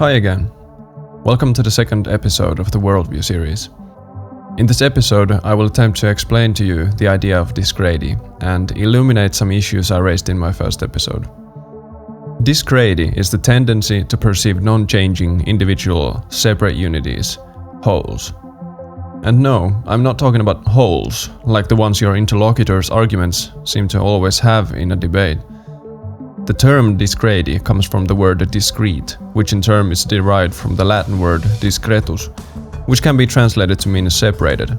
Hi again. Welcome to the second episode of the Worldview series. In this episode, I will attempt to explain to you the idea of Discreity and illuminate some issues I raised in my first episode. Discreity is the tendency to perceive non-changing, individual, separate unities, wholes. And no, I'm not talking about wholes, like the ones your interlocutor's arguments seem to always have in a debate. The term discreity comes from the word discrete, which in turn is derived from the Latin word discretus, which can be translated to mean separated.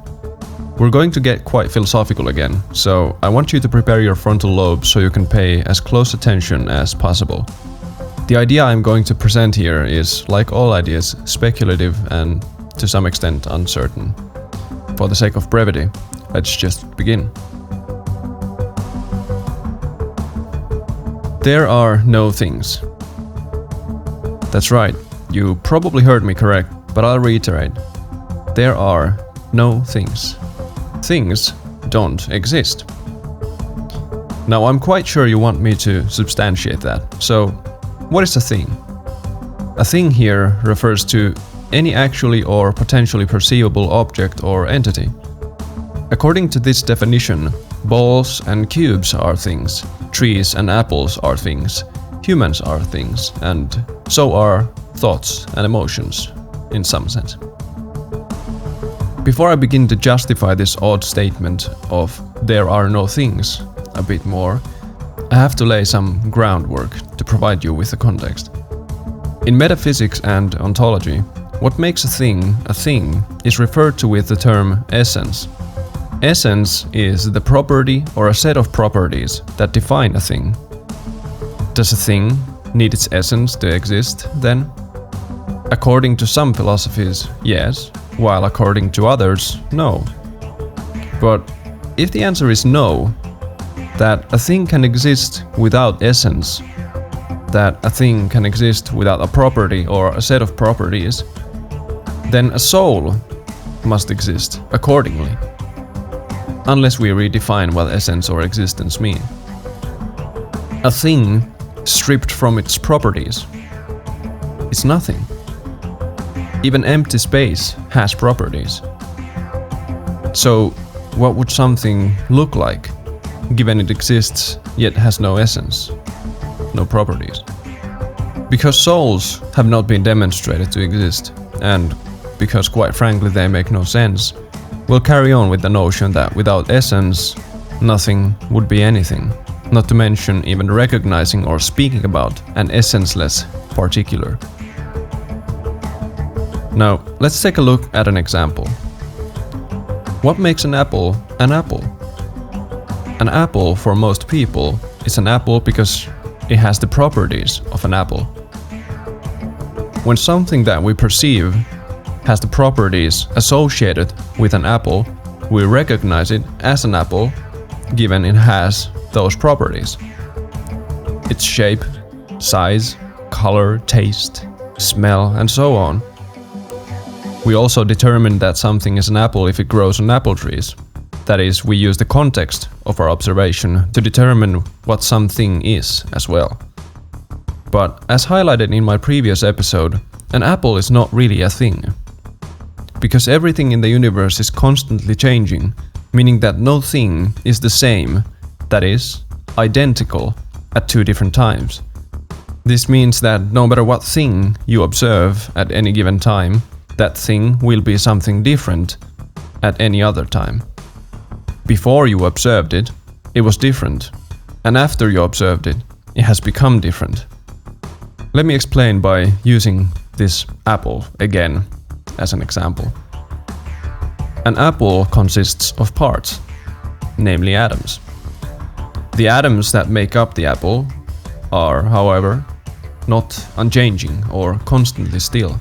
We're going to get quite philosophical again, so I want you to prepare your frontal lobe so you can pay as close attention as possible. The idea I'm going to present here is, like all ideas, speculative and to some extent uncertain. For the sake of brevity, let's just begin. There are no things. That's right, you probably heard me correct, but I'll reiterate. There are no things. Things don't exist. Now, I'm quite sure you want me to substantiate that, so what is a thing? A thing here refers to any actually or potentially perceivable object or entity. According to this definition, balls and cubes are things, trees and apples are things, humans are things, and so are thoughts and emotions, in some sense. Before I begin to justify this odd statement of there are no things a bit more, I have to lay some groundwork to provide you with the context. In metaphysics and ontology, what makes a thing is referred to with the term essence. Essence is the property or a set of properties that define a thing. Does a thing need its essence to exist, then? According to some philosophies, yes, while according to others, no. But if the answer is no, that a thing can exist without essence, that a thing can exist without a property or a set of properties, then a soul must exist accordingly. Unless we redefine what essence or existence mean. A thing stripped from its properties is nothing. Even empty space has properties. So, what would something look like, given it exists yet has no essence, no properties? Because souls have not been demonstrated to exist, and because quite frankly they make no sense, we'll carry on with the notion that without essence, nothing would be anything, not to mention even recognizing or speaking about an essenceless particular. Now, let's take a look at an example. What makes an apple an apple? An apple, for most people, is an apple because it has the properties of an apple. When something that we perceive has the properties associated with an apple, we recognize it as an apple, given it has those properties. Its shape, size, color, taste, smell, and so on. We also determine that something is an apple if it grows on apple trees. That is, we use the context of our observation to determine what something is as well. But as highlighted in my previous episode, an apple is not really a thing. Because everything in the universe is constantly changing, meaning that no thing is the same, that is, identical, at two different times. This means that no matter what thing you observe at any given time, that thing will be something different at any other time. Before you observed it, it was different, and after you observed it, it has become different. Let me explain by using this apple again as an example. An apple consists of parts, namely atoms. The atoms that make up the apple are, however, not unchanging or constantly still.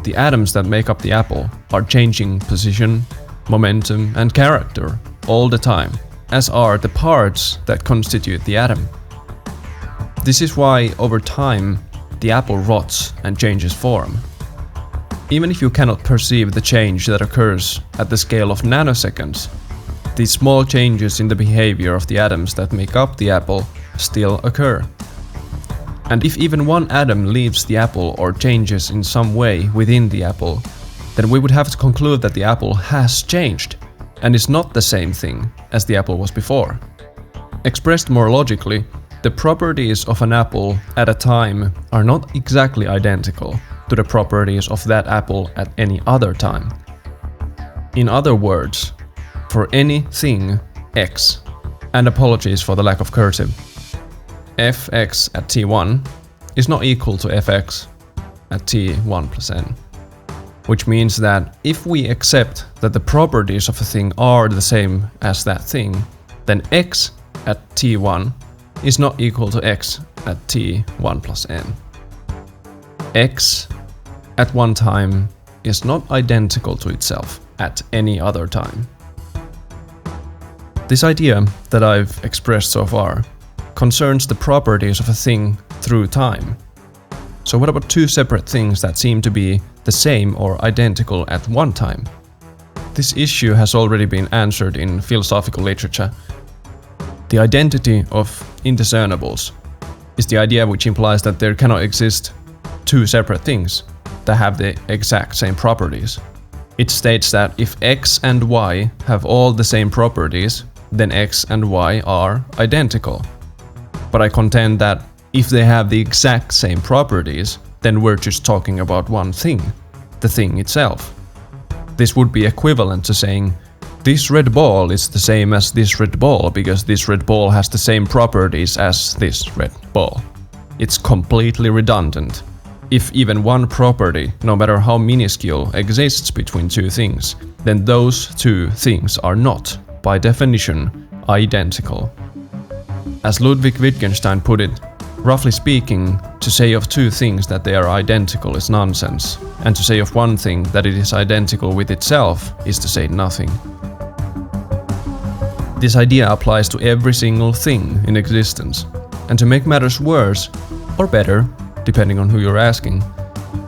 The atoms that make up the apple are changing position, momentum, and character all the time, as are the parts that constitute the atom. This is why, over time, the apple rots and changes form. Even if you cannot perceive the change that occurs at the scale of nanoseconds, these small changes in the behavior of the atoms that make up the apple still occur. And if even one atom leaves the apple or changes in some way within the apple, then we would have to conclude that the apple has changed and is not the same thing as the apple was before. Expressed more logically, the properties of an apple at a time are not exactly identical to the properties of that apple at any other time. In other words, for any thing x, and apologies for the lack of cursive, fx at t1 is not equal to fx at t1 plus n. Which means that if we accept that the properties of a thing are the same as that thing, then x at t1 is not equal to x at t1 plus n. X at one time is not identical to itself at any other time. This idea that I've expressed so far concerns the properties of a thing through time. So what about two separate things that seem to be the same or identical at one time? This issue has already been answered in philosophical literature. The identity of indiscernibles is the idea which implies that there cannot exist two separate things that have the exact same properties. It states that if x and y have all the same properties, then x and y are identical. But I contend that if they have the exact same properties, then we're just talking about one thing, the thing itself. This would be equivalent to saying, this red ball is the same as this red ball because this red ball has the same properties as this red ball. It's completely redundant. If even one property, no matter how minuscule, exists between two things, then those two things are not, by definition, identical. As Ludwig Wittgenstein put it, roughly speaking, to say of two things that they are identical is nonsense, and to say of one thing that it is identical with itself is to say nothing. This idea applies to every single thing in existence, and to make matters worse, or better, depending on who you're asking,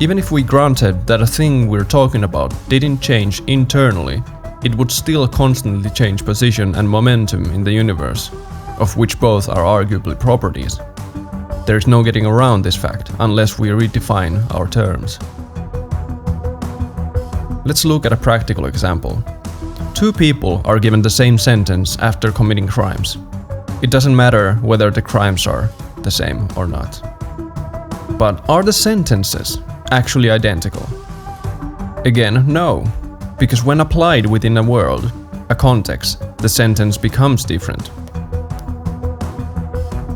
even if we granted that a thing we're talking about didn't change internally, it would still constantly change position and momentum in the universe, of which both are arguably properties. There's no getting around this fact unless we redefine our terms. Let's look at a practical example. Two people are given the same sentence after committing crimes. It doesn't matter whether the crimes are the same or not. But are the sentences actually identical? Again, no, because when applied within a world, a context, the sentence becomes different.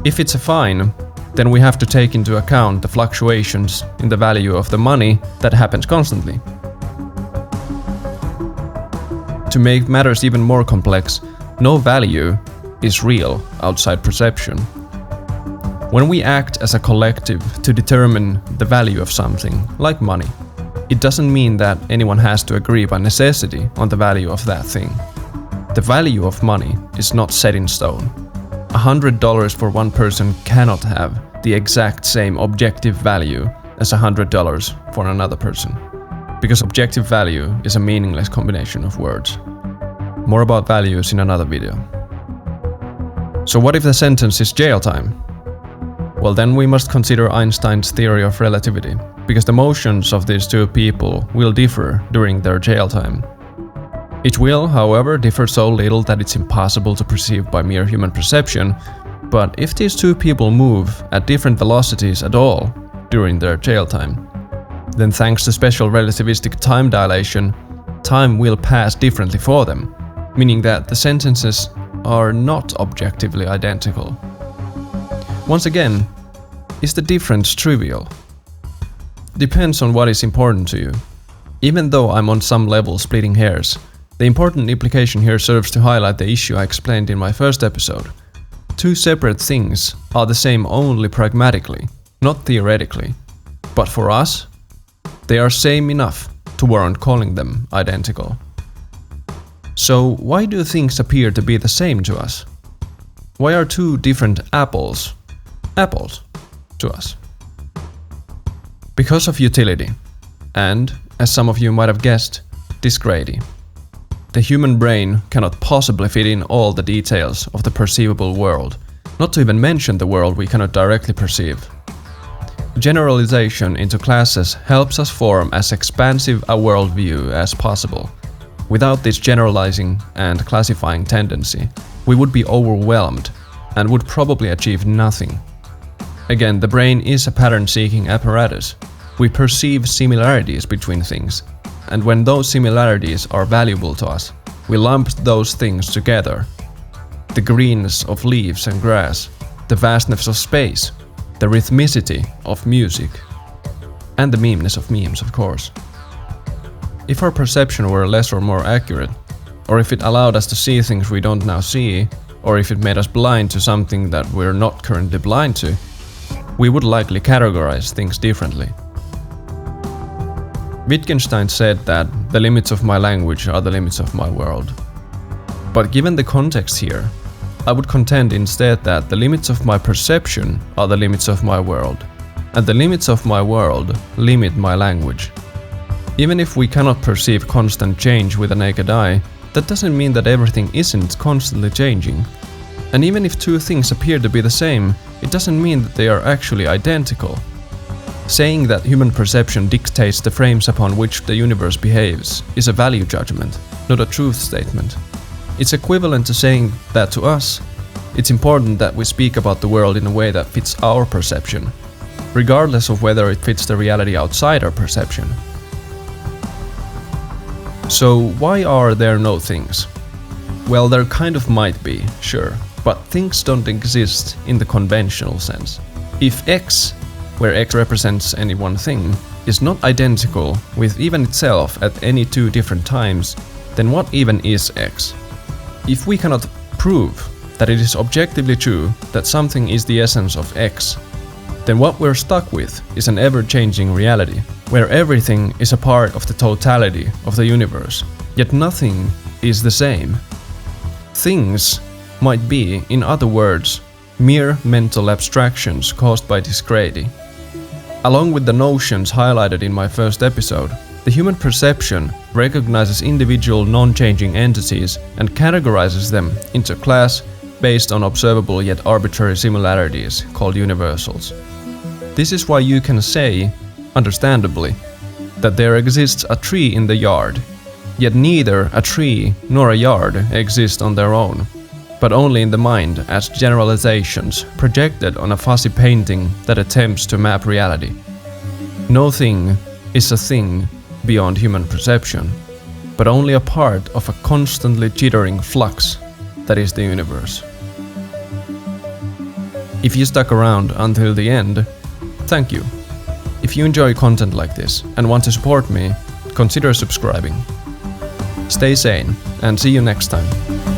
If it's a fine, then we have to take into account the fluctuations in the value of the money that happens constantly. To make matters even more complex, no value is real outside perception. When we act as a collective to determine the value of something, like money, it doesn't mean that anyone has to agree by necessity on the value of that thing. The value of money is not set in stone. $100 for one person cannot have the exact same objective value as $100 for another person, because objective value is a meaningless combination of words. More about values in another video. So what if the sentence is jail time? Well, then we must consider Einstein's theory of relativity, because the motions of these two people will differ during their jail time. It will, however, differ so little that it's impossible to perceive by mere human perception, but if these two people move at different velocities at all during their jail time, then thanks to special relativistic time dilation, time will pass differently for them, meaning that the sentences are not objectively identical. Once again, is the difference trivial? Depends on what is important to you. Even though I'm on some level splitting hairs, the important implication here serves to highlight the issue I explained in my first episode. Two separate things are the same only pragmatically, not theoretically. But for us, they are same enough to warrant calling them identical. So why do things appear to be the same to us? Why are two different apples apples to us? Because of utility, and, as some of you might have guessed, discreity. The human brain cannot possibly fit in all the details of the perceivable world, not to even mention the world we cannot directly perceive. Generalization into classes helps us form as expansive a worldview as possible. Without this generalizing and classifying tendency, we would be overwhelmed and would probably achieve nothing. Again, the brain is a pattern-seeking apparatus. We perceive similarities between things, and when those similarities are valuable to us, we lump those things together. The greenness of leaves and grass, the vastness of space, the rhythmicity of music, and the memeness of memes, of course. If our perception were less or more accurate, or if it allowed us to see things we don't now see, or if it made us blind to something that we're not currently blind to, we would likely categorize things differently. Wittgenstein said that the limits of my language are the limits of my world. But given the context here, I would contend instead that the limits of my perception are the limits of my world, and the limits of my world limit my language. Even if we cannot perceive constant change with a naked eye, that doesn't mean that everything isn't constantly changing. And even if two things appear to be the same, it doesn't mean that they are actually identical. Saying that human perception dictates the frames upon which the universe behaves is a value judgment, not a truth statement. It's equivalent to saying that to us, it's important that we speak about the world in a way that fits our perception, regardless of whether it fits the reality outside our perception. So why are there no things? Well, there kind of might be, sure, but things don't exist in the conventional sense. If X, where X represents any one thing, is not identical with even itself at any two different times, then what even is X? If we cannot prove that it is objectively true that something is the essence of X, then what we're stuck with is an ever-changing reality, where everything is a part of the totality of the universe, yet nothing is the same. Things might be, in other words, mere mental abstractions caused by Discreity. Along with the notions highlighted in my first episode, the human perception recognizes individual non-changing entities and categorizes them into a class based on observable yet arbitrary similarities called universals. This is why you can say, understandably, that there exists a tree in the yard, yet neither a tree nor a yard exist on their own, but only in the mind as generalizations projected on a fuzzy painting that attempts to map reality. No thing is a thing beyond human perception, but only a part of a constantly jittering flux that is the universe. If you stuck around until the end, thank you. If you enjoy content like this and want to support me, consider subscribing. Stay sane and see you next time.